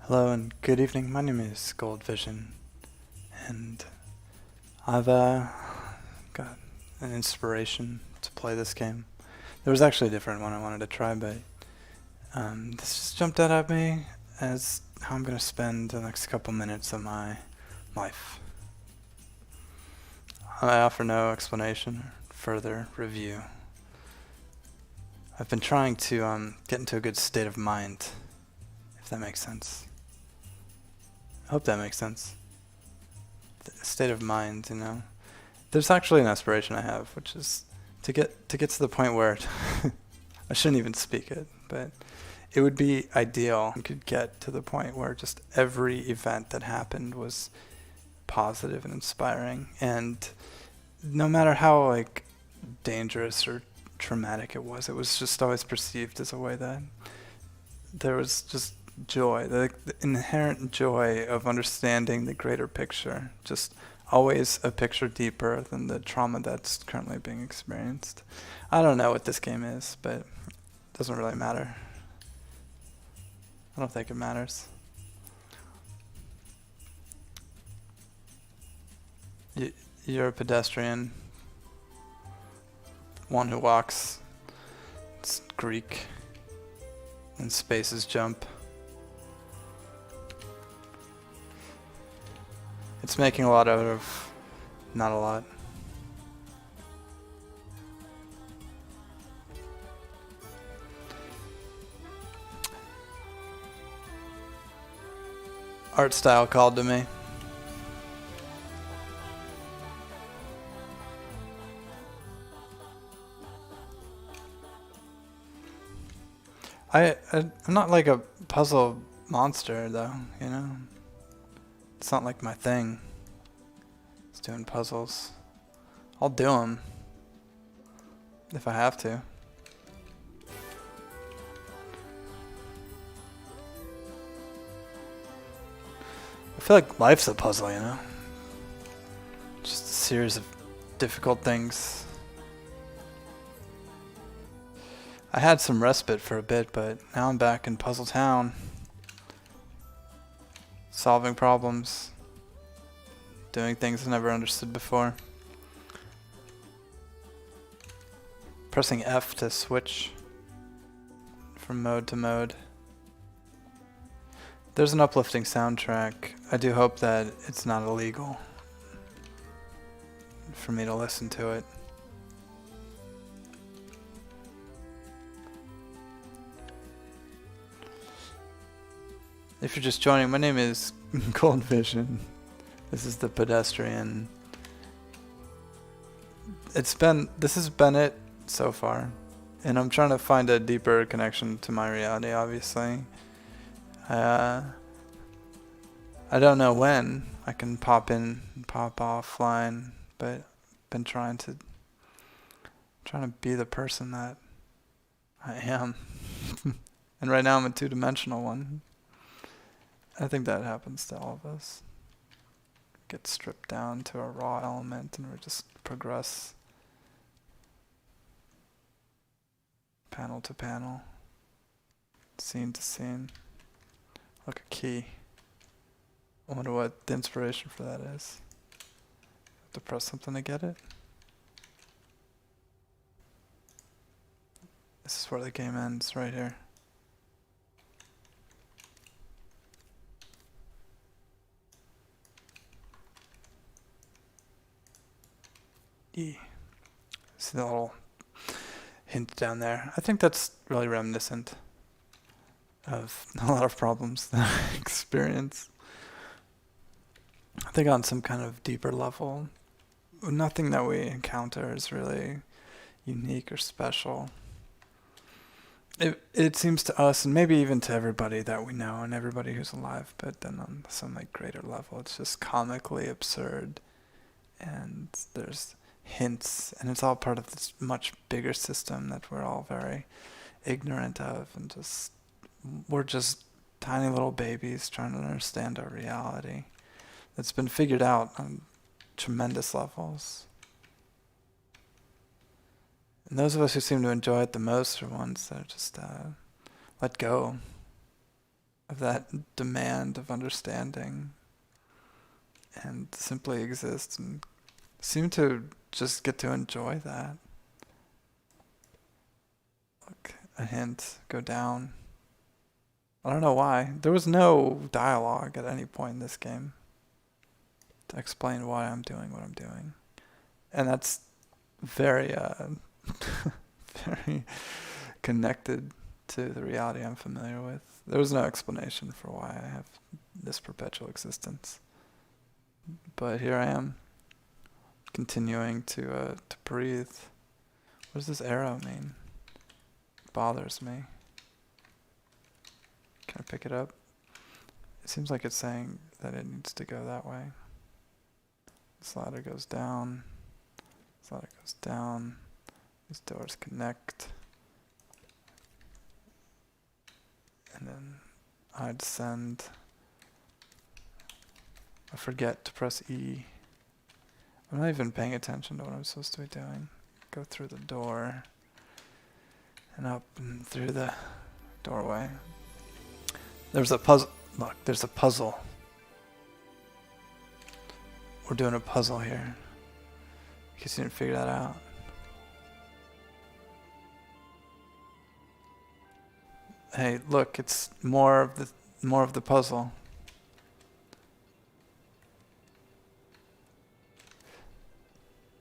Hello and good evening. My name is Gold Vision, and I've got an inspiration to play this game. There was actually a different one I wanted to try, but this just jumped out at me as how I'm going to spend the next couple minutes of my life. I offer no explanation or further review. I've been trying to get into a good state of mind, if that makes sense. I hope that makes sense. State of mind, you know. There's actually an aspiration I have, which is to get to the point where I shouldn't even speak it, but it would be ideal. I could get to the point where just every event that happened was positive and inspiring, and no matter how dangerous or traumatic it was just always perceived as a way that there was just joy, the inherent joy of understanding the greater picture, just always a picture deeper than the trauma that's currently being experienced. I don't know what this game is, but it doesn't really matter. I don't think it matters. You're a pedestrian, one who walks. It's Greek, and spaces jump. It's making a lot out of not a lot. Art style called to me. I'm not like a puzzle monster though, you know? It's not like my thing. It's doing puzzles. I'll do them if I have to. I feel like life's a puzzle, you know? Just a series of difficult things. I had some respite for a bit, but now I'm back in Puzzle Town. Solving problems. Doing things I never understood before. Pressing F to switch from mode to mode. There's an uplifting soundtrack. I do hope that it's not illegal for me to listen to it. If you're just joining, my name is Gold Vision. This is the Pedestrian. This has been it so far. And I'm trying to find a deeper connection to my reality, obviously. I don't know when I can pop in and pop offline, but I've been trying to be the person that I am. And right now I'm a two-dimensional one. I think that happens to all of us. Get stripped down to a raw element and we just progress panel to panel, scene to scene, like a key. I wonder what the inspiration for that is. Have to press something to get it. This is where the game ends, right here. E. See the little hint down there. I think that's really reminiscent of a lot of problems that I experience. I think on some kind of deeper level, nothing that we encounter is really unique or special. It seems to us, and maybe even to everybody that we know and everybody who's alive, but then on some greater level, it's just comically absurd, and there's hints, and it's all part of this much bigger system that we're all very ignorant of, and we're just tiny little babies trying to understand our reality that's been figured out on tremendous levels. And those of us who seem to enjoy it the most are ones that just let go of that demand of understanding and simply exist and seem to just get to enjoy that. Look, a hint, go down. I don't know why. There was no dialogue at any point in this game to explain why I'm doing what I'm doing. And that's very, very connected to the reality I'm familiar with. There was no explanation for why I have this perpetual existence. But here I am, continuing to breathe. What does this arrow mean? It bothers me. Can I pick it up? It seems like it's saying that it needs to go that way. This ladder goes down. This ladder goes down. These doors connect. And then I descend. I forget to press E. I'm not even paying attention to what I'm supposed to be doing. Go through the door. And up and through the doorway. There's a puzzle. Look, there's a puzzle. We're doing a puzzle here. In case you didn't figure that out. Hey, look, it's more of the puzzle.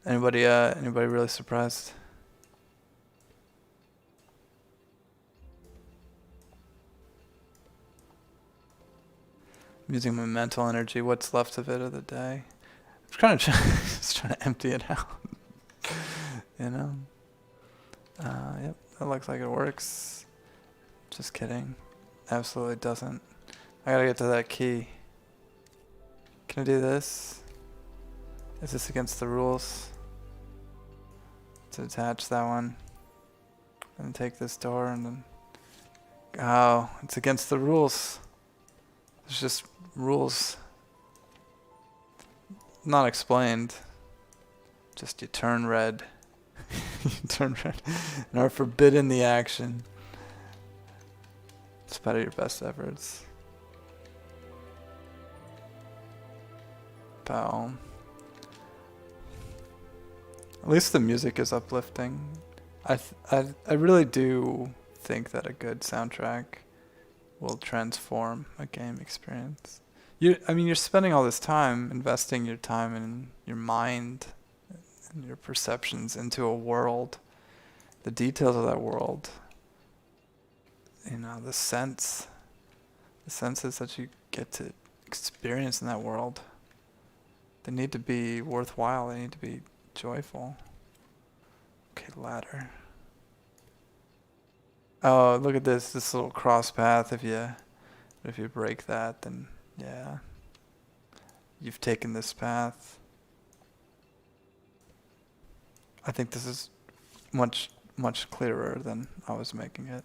Anybody really surprised? I'm using my mental energy, what's left of it of the day. I'm kind of just trying to empty it out. You know? Yep, that looks like it works. Just kidding. Absolutely doesn't. I gotta get to that key. Can I do this? Is this against the rules? To attach that one. And take this door and then... Oh, it's against the rules. There's just rules. Not explained. Just you turn red. You turn red. And are forbidden the action. Despite your best efforts. Pow. At least the music is uplifting. I really do think that a good soundtrack will transform a game experience. You're spending all this time investing your time and your mind and your perceptions into a world, the details of that world, the senses that you get to experience in that world. They need to be worthwhile. They need to be joyful. Okay, ladder. Oh, look at this little cross path. If you break that, then yeah, you've taken this path. I think this is much clearer than I was making it.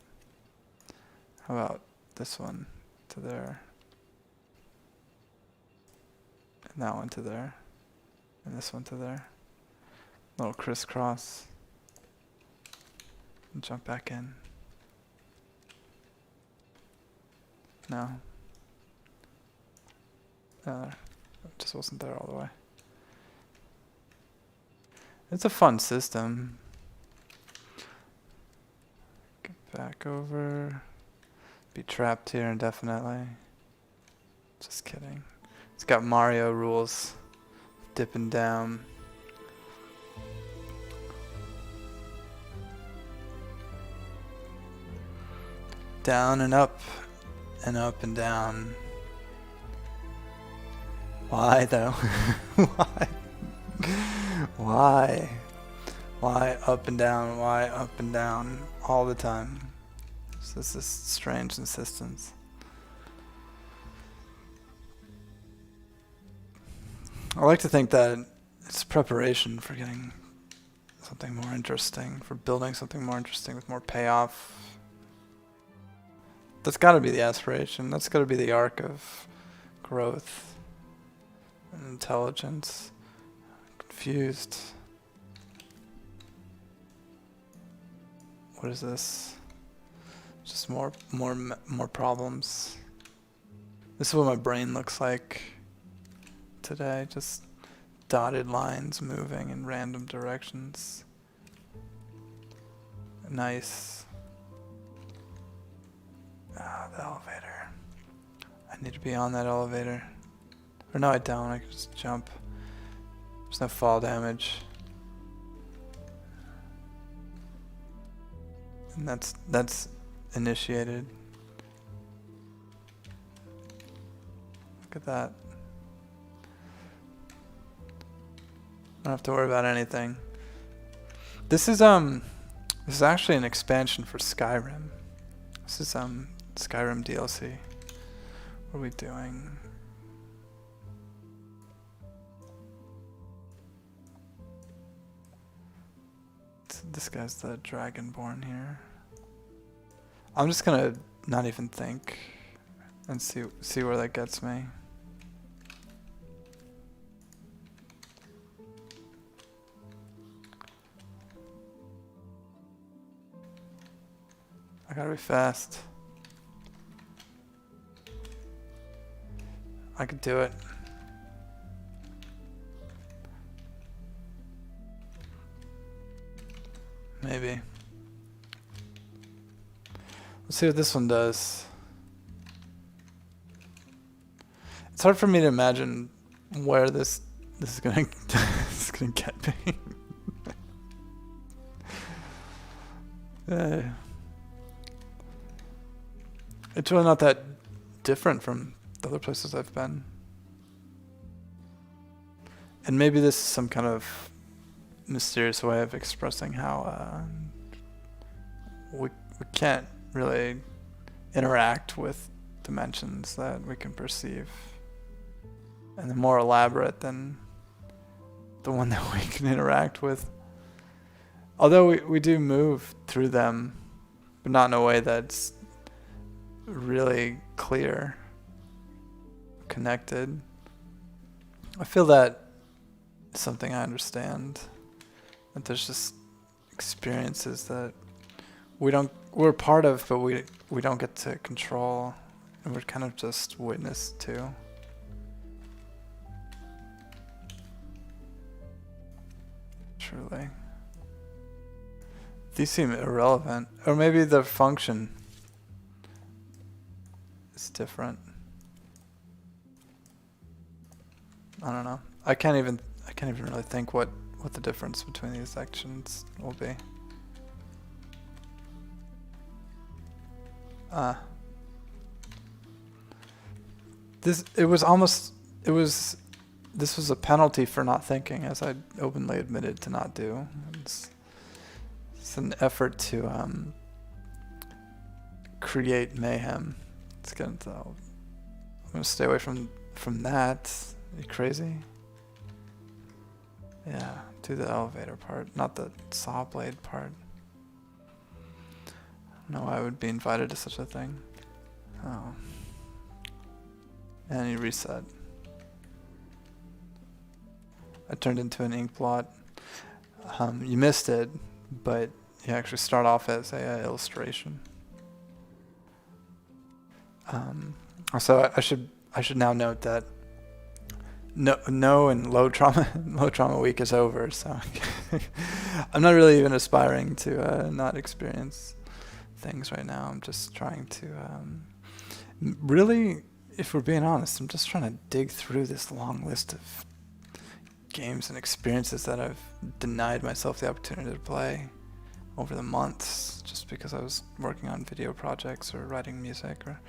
How about this one to there, and that one to there, and this one to there. Little crisscross. And jump back in. No. It just wasn't there all the way. It's a fun system. Get back over. Be trapped here indefinitely. Just kidding. It's got Mario rules. Dipping down. Down and up and down. Why though? Why? Why? Why up and down? Why up and down all the time? It's just this strange insistence. I like to think that it's preparation for getting something more interesting, for building something more interesting with more payoff. That's got to be the aspiration. That's got to be the arc of growth and intelligence. Confused. What is this? Just more problems. This is what my brain looks like today. Just dotted lines moving in random directions. Nice. Ah, the elevator. I need to be on that elevator. Or no, I don't. I can just jump. There's no fall damage. And that's initiated. Look at that. Don't have to worry about anything. This is actually an expansion for Skyrim. This is Skyrim DLC. What are we doing? This guy's the Dragonborn here. I'm just gonna not even think and see where that gets me. I gotta be fast. I could do it. Maybe. Let's see what this one does. It's hard for me to imagine where this is gonna this is gonna get me. It's really not that different from the other places I've been. And maybe this is some kind of mysterious way of expressing how we can't really interact with dimensions that we can perceive, and they're more elaborate than the one that we can interact with. Although we do move through them, but not in a way that's really clear, connected. I feel that is something I understand. That there's just experiences that we're part of, but we don't get to control, and we're kind of just witness to. Truly. These seem irrelevant. Or maybe the function is different. I don't know. I can't even really think what the difference between these sections will be. This was a penalty for not thinking, as I openly admitted to not do. It's an effort to create mayhem. I'm gonna stay away from that. Are you crazy? Yeah, do the elevator part, not the saw blade part. I don't know why I would be invited to such a thing. Oh. And you reset. I turned into an ink blot. You missed it, but you actually start off as a illustration. Also, I should now note that no and low trauma week is over, so I'm not really even aspiring to not experience things right now. I'm just trying to really, if we're being honest, I'm just trying to dig through this long list of games and experiences that I've denied myself the opportunity to play over the months, just because I was working on video projects or writing music or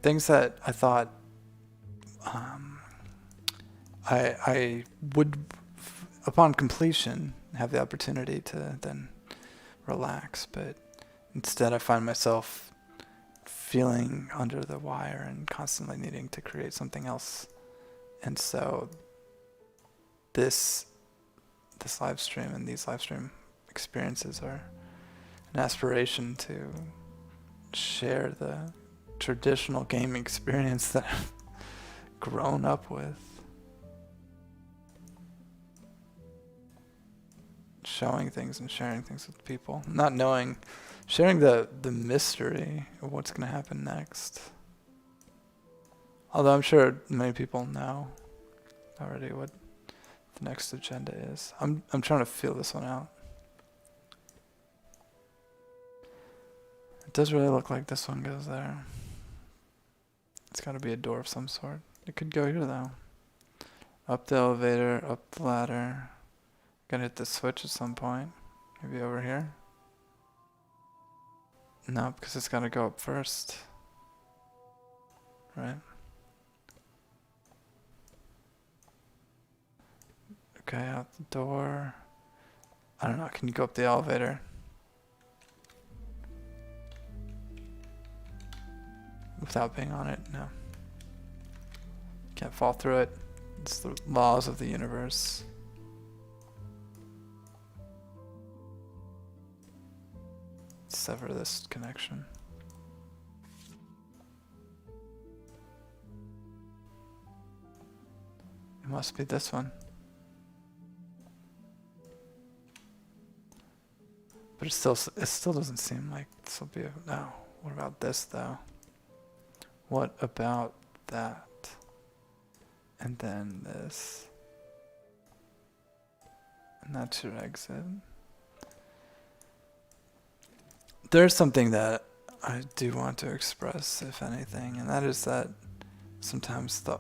things that I thought I would, upon completion, have the opportunity to then relax, but instead I find myself feeling under the wire and constantly needing to create something else. And so this live stream and these live stream experiences are an aspiration to share the traditional gaming experience that I've grown up with. Showing things and sharing things with people, not knowing, sharing the mystery of what's going to happen next. Although I'm sure many people know already what the next agenda is. I'm trying to feel this one out. It does really look like this one goes there. It's got to be a door of some sort. It could go here though. Up the elevator, up the ladder. Gotta hit the switch at some point. Maybe over here. No, because it's gotta go up first. Right? Okay, out the door. I don't know, can you go up the elevator? Without being on it? No. Can't fall through it. It's the laws of the universe. Sever this connection. It must be this one. But it still doesn't seem like this will be a, no. What about this though? What about that? And then this. And that's your exit. There's something that I do want to express, if anything, and that is that sometimes the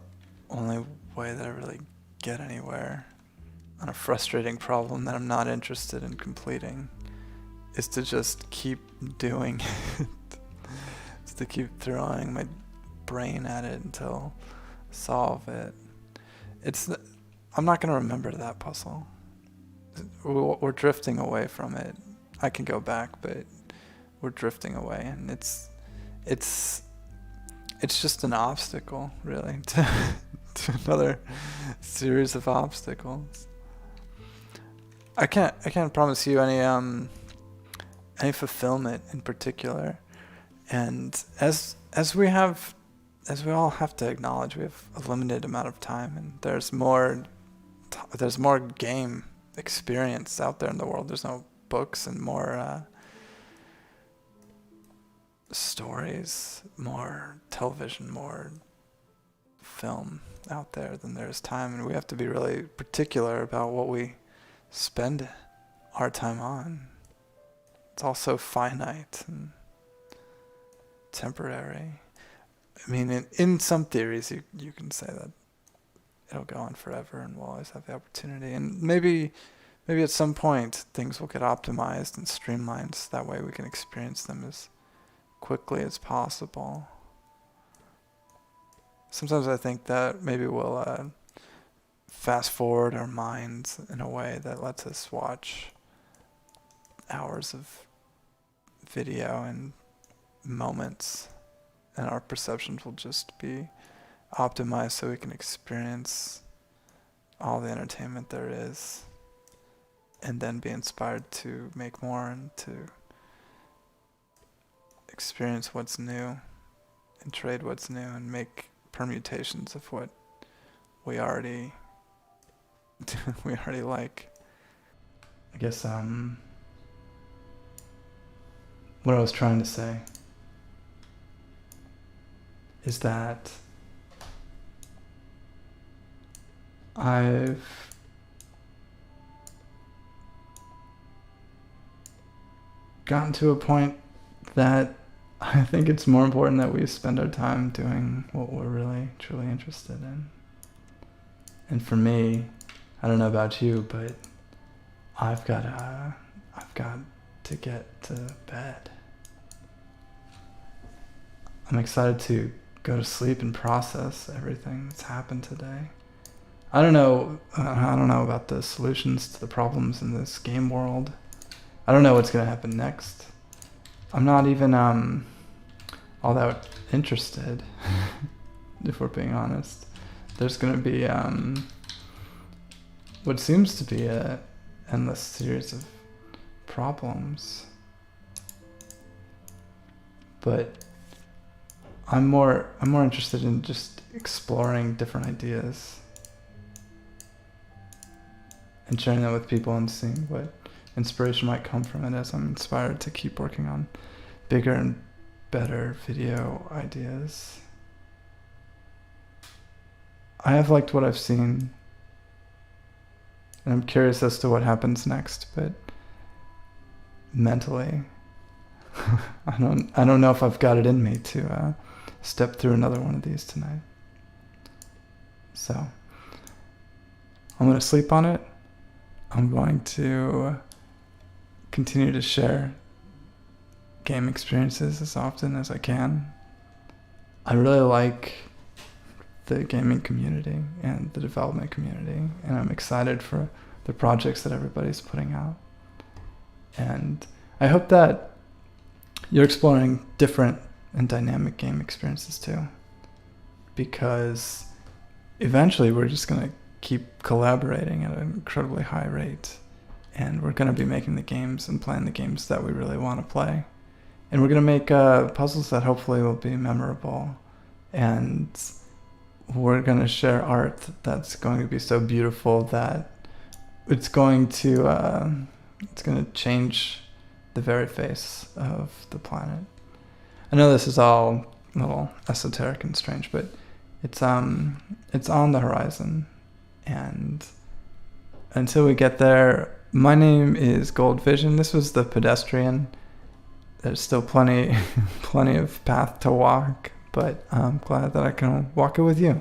only way that I really get anywhere on a frustrating problem that I'm not interested in completing is to just keep doing it. Is to keep throwing my brain at it until I solve it. I'm not going to remember that puzzle. We're drifting away from it. I can go back, but we're drifting away, and it's just an obstacle, really, to another series of obstacles. I can't promise you any fulfillment in particular, and as we all have to acknowledge, we have a limited amount of time, and there's more game experience out there in the world. There's no books and more stories, more television, more film out there than there is time, and we have to be really particular about what we spend our time on. It's also finite and temporary. I mean, in some theories, you can say that it'll go on forever and we'll always have the opportunity. And maybe at some point things will get optimized and streamlined so that way we can experience them as quickly as possible. Sometimes I think that maybe we'll fast forward our minds in a way that lets us watch hours of video and moments, and our perceptions will just be optimized so we can experience all the entertainment there is, and then be inspired to make more and to experience what's new and trade what's new and make permutations of what we already like. I guess what I was trying to say is that I've gotten to a point that I think it's more important that we spend our time doing what we're really, truly interested in. And for me, I don't know about you, but I've got to get to bed. I'm excited to go to sleep and process everything that's happened today. I don't know about the solutions to the problems in this game world. I don't know what's going to happen next. I'm not even all that interested, if we're being honest. There's going to be what seems to be a endless series of problems. But I'm more interested in just exploring different ideas and sharing that with people and seeing what inspiration might come from it as I'm inspired to keep working on bigger and better video ideas. I have liked what I've seen, and I'm curious as to what happens next, but mentally, I don't know if I've got it in me to step through another one of these tonight. So I'm going to sleep on it. I'm going to continue to share game experiences as often as I can. I really like the gaming community and the development community, and I'm excited for the projects that everybody's putting out. And I hope that you're exploring different and dynamic game experiences too, because eventually we're just going to keep collaborating at an incredibly high rate, and we're going to be making the games and playing the games that we really want to play, and we're going to make puzzles that hopefully will be memorable, and we're going to share art that's going to be so beautiful that it's going to change the very face of the planet. I know this is all a little esoteric and strange, but it's on the horizon, and until we get there, my name is Gold Vision. This was the Pedestrian. There's still plenty of path to walk, but I'm glad that I can walk it with you.